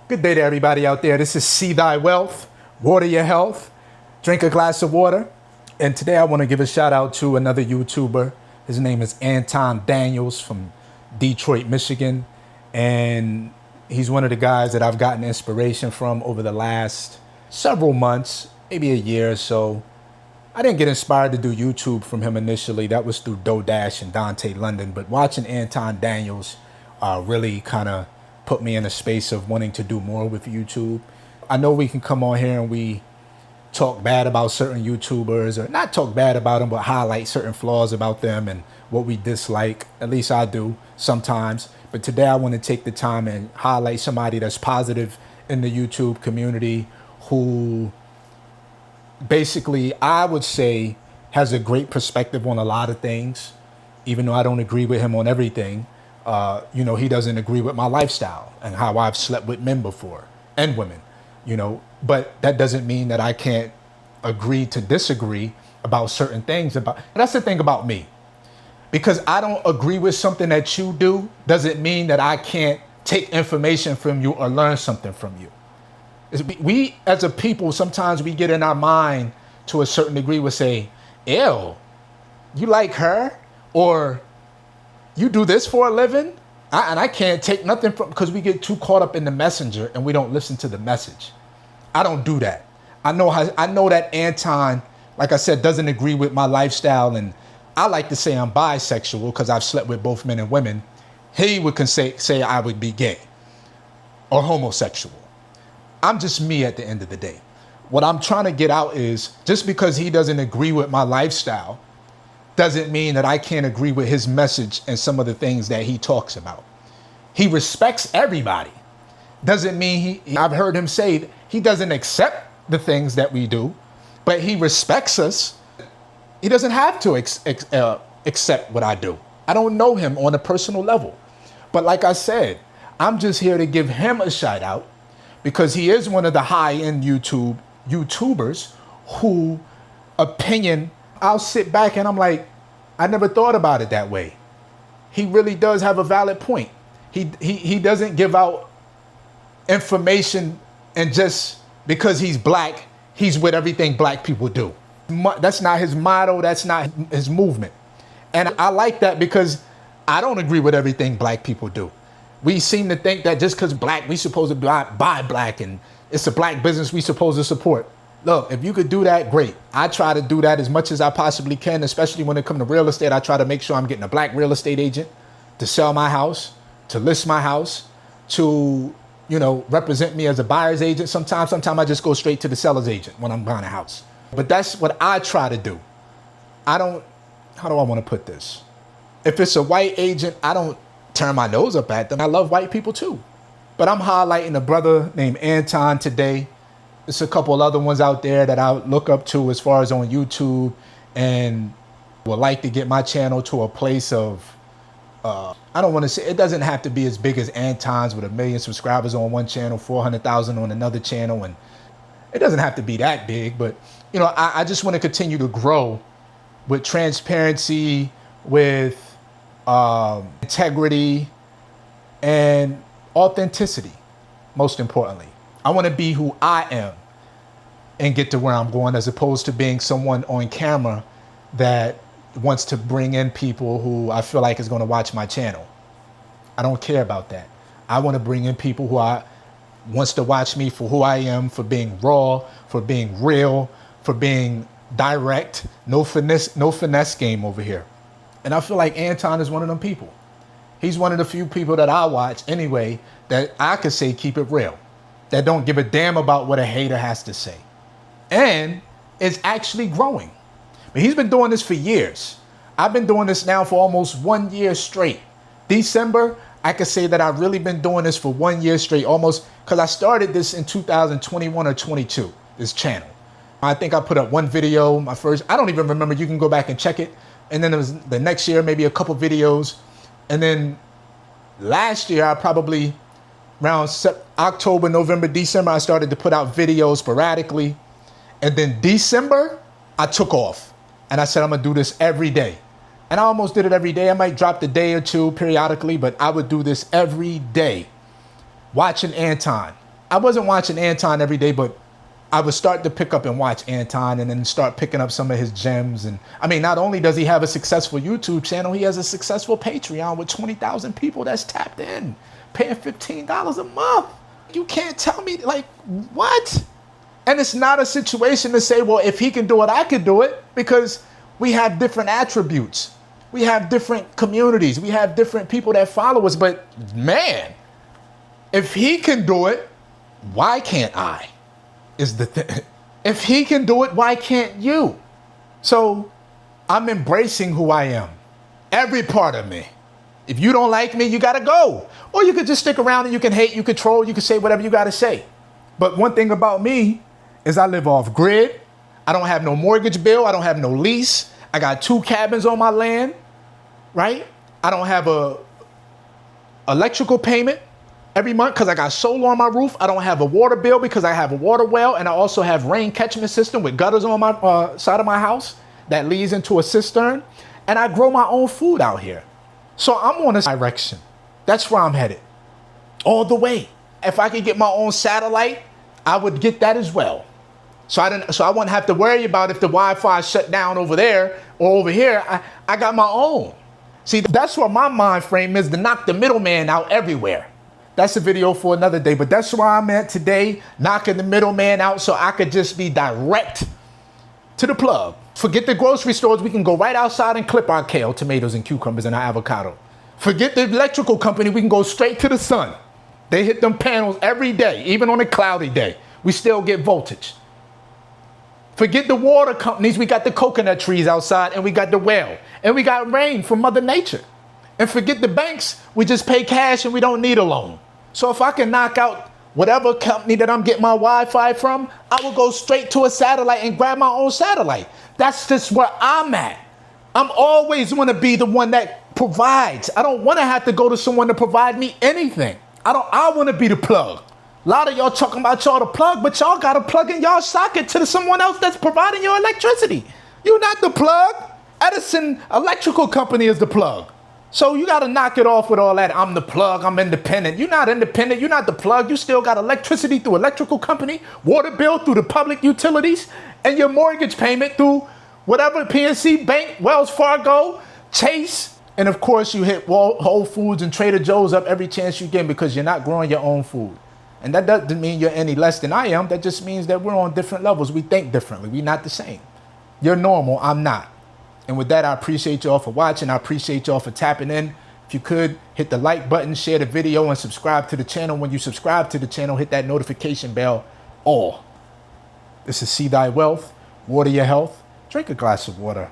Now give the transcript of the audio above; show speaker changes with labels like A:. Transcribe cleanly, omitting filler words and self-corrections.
A: Good day to everybody out there. This is See Thy Wealth, Water Your Health, Drink a Glass of Water. And today I want to give a shout out to another YouTuber. His name is Anton Daniels from Detroit, Michigan. And he's one of the guys that I've gotten inspiration from over the last several months, maybe a year or so. I didn't get inspired to do YouTube from him initially. That was through Dodash and Dante London. But watching Anton Daniels really kind of put me in a space of wanting to do more with YouTube. I know we can come on here and we talk bad about certain YouTubers, or not talk bad about them, but highlight certain flaws about them and what we dislike. At least I do sometimes. But today I want to take the time and highlight somebody that's positive in the YouTube community who basically, I would say, has a great perspective on a lot of things, even though I don't agree with him on everything. He doesn't agree with my lifestyle and how I've slept with men before and women, but that doesn't mean that I can't agree to disagree about certain things. And that's the thing about me. Because I don't agree with something that you do doesn't mean that I can't take information from you or learn something from you. We as a people, sometimes we get in our mind to a certain degree, we say, ew, you like her? Or you do this for a living? And I can't take nothing from, because we get too caught up in the messenger and we don't listen to the message. I don't do that. I know that Anton, like I said, doesn't agree with my lifestyle. And I like to say I'm bisexual because I've slept with both men and women. He would say I would be gay or homosexual. I'm just me at the end of the day. What I'm trying to get out is, just because he doesn't agree with my lifestyle doesn't mean that I can't agree with his message and some of the things that he talks about. He respects everybody. Doesn't mean I've heard him say he doesn't accept the things that we do, but he respects us. He doesn't have to accept what I do. I don't know him on a personal level. But like I said, I'm just here to give him a shout out because he is one of the high-end YouTubers who I'll sit back and I'm like, I never thought about it that way. He really does have a valid point. He doesn't give out information and just because he's black, he's with everything black people do. That's not his motto. That's not his movement. And I like that because I don't agree with everything black people do. We seem to think that just because black, we supposed to buy black and it's a black business we supposed to support. Look, if you could do that, great. I try to do that as much as I possibly can, especially when it comes to real estate. I try to make sure I'm getting a black real estate agent to sell my house, to list my house, to, represent me as a buyer's agent. Sometimes I just go straight to the seller's agent when I'm buying a house. But that's what I try to do. How do I want to put this? If it's a white agent, I don't turn my nose up at them. I love white people too. But I'm highlighting a brother named Anton today. There's a couple other ones out there that I look up to as far as on YouTube and would like to get my channel to a place of, I don't want to say, it doesn't have to be as big as Anton's with 1 million subscribers on one channel, 400,000 on another channel. And it doesn't have to be that big, but I just want to continue to grow with transparency, with integrity and authenticity, most importantly. I want to be who I am and get to where I'm going, as opposed to being someone on camera that wants to bring in people who I feel like is going to watch my channel. I don't care about that. I want to bring in people who wants to watch me for who I am, for being raw, for being real, for being direct, no finesse game over here. And I feel like Anton is one of them people. He's one of the few people that I watch anyway that I could say keep it real, that don't give a damn about what a hater has to say. And it's actually growing. But he's been doing this for years. I've been doing this now for almost 1 year straight. December, I could say that I've really been doing this for 1 year straight, almost, because I started this in 2021 or 22, this channel. I think I put up one video, my first, I don't even remember, you can go back and check it. And then it was the next year, maybe a couple videos. And then last year, I probably around October, November, December, I started to put out videos sporadically. And then December, I took off and I said, I'm gonna do this every day. And I almost did it every day. I might drop the day or two periodically, but I would do this every day, watching Anton, I wasn't watching Anton every day, but I would start to pick up and watch Anton and then start picking up some of his gems. And I mean, not only does he have a successful YouTube channel, he has a successful Patreon with 20,000 people that's tapped in, paying $15 a month. You can't tell me, like, what? And it's not a situation to say, well, if he can do it, I can do it, because we have different attributes. We have different communities. We have different people that follow us. But man, if he can do it, why can't I? Is the thing. If he can do it, why can't you? So I'm embracing who I am. Every part of me. If you don't like me, you got to go. Or you could just stick around and you can hate, you can troll, you can say whatever you got to say. But one thing about me is I live off grid. I don't have no mortgage bill. I don't have no lease. I got 2 cabins on my land, right? I don't have a electrical payment every month because I got solar on my roof. I don't have a water bill because I have a water well, and I also have rain catchment system with gutters on my side of my house that leads into a cistern, and I grow my own food out here. So I'm on a direction. That's where I'm headed, all the way. If I could get my own satellite, I would get that as well. So I wouldn't have to worry about if the Wi-Fi shut down over there or over here. I got my own. See, that's where my mind frame is, to knock the middleman out everywhere. That's a video for another day, but that's where I'm at today, knocking the middleman out so I could just be direct to the plug. Forget the grocery stores. We can go right outside and clip our kale, tomatoes, and cucumbers, and our avocado. Forget the electrical company. We can go straight to the sun. They hit them panels every day, even on a cloudy day. We still get voltage. Forget the water companies. We got the coconut trees outside, and we got the well, and we got rain from Mother Nature. And forget the banks. We just pay cash and we don't need a loan. So if I can knock out whatever company that I'm getting my Wi-Fi from, I will go straight to a satellite and grab my own satellite. That's just where I'm at. I'm always want to be the one that provides. I don't want to have to go to someone to provide me anything. I want to be the plug. A lot of y'all talking about y'all the plug, but y'all got to plug in y'all socket to someone else that's providing your electricity. You're not the plug. Edison Electrical Company is the plug. So you got to knock it off with all that. I'm the plug. I'm independent. You're not independent. You're not the plug. You still got electricity through electrical company, water bill through the public utilities, and your mortgage payment through whatever, PNC Bank, Wells Fargo, Chase. And of course, you hit Whole Foods and Trader Joe's up every chance you get because you're not growing your own food. And that doesn't mean you're any less than I am. That just means that we're on different levels. We think differently. We're not the same. You're normal. I'm not. And with that, I appreciate y'all for watching. I appreciate y'all for tapping in. If you could, hit the like button, share the video, and subscribe to the channel. When you subscribe to the channel, hit that notification bell. All. This is See Thy Wealth. Water your health. Drink a glass of water.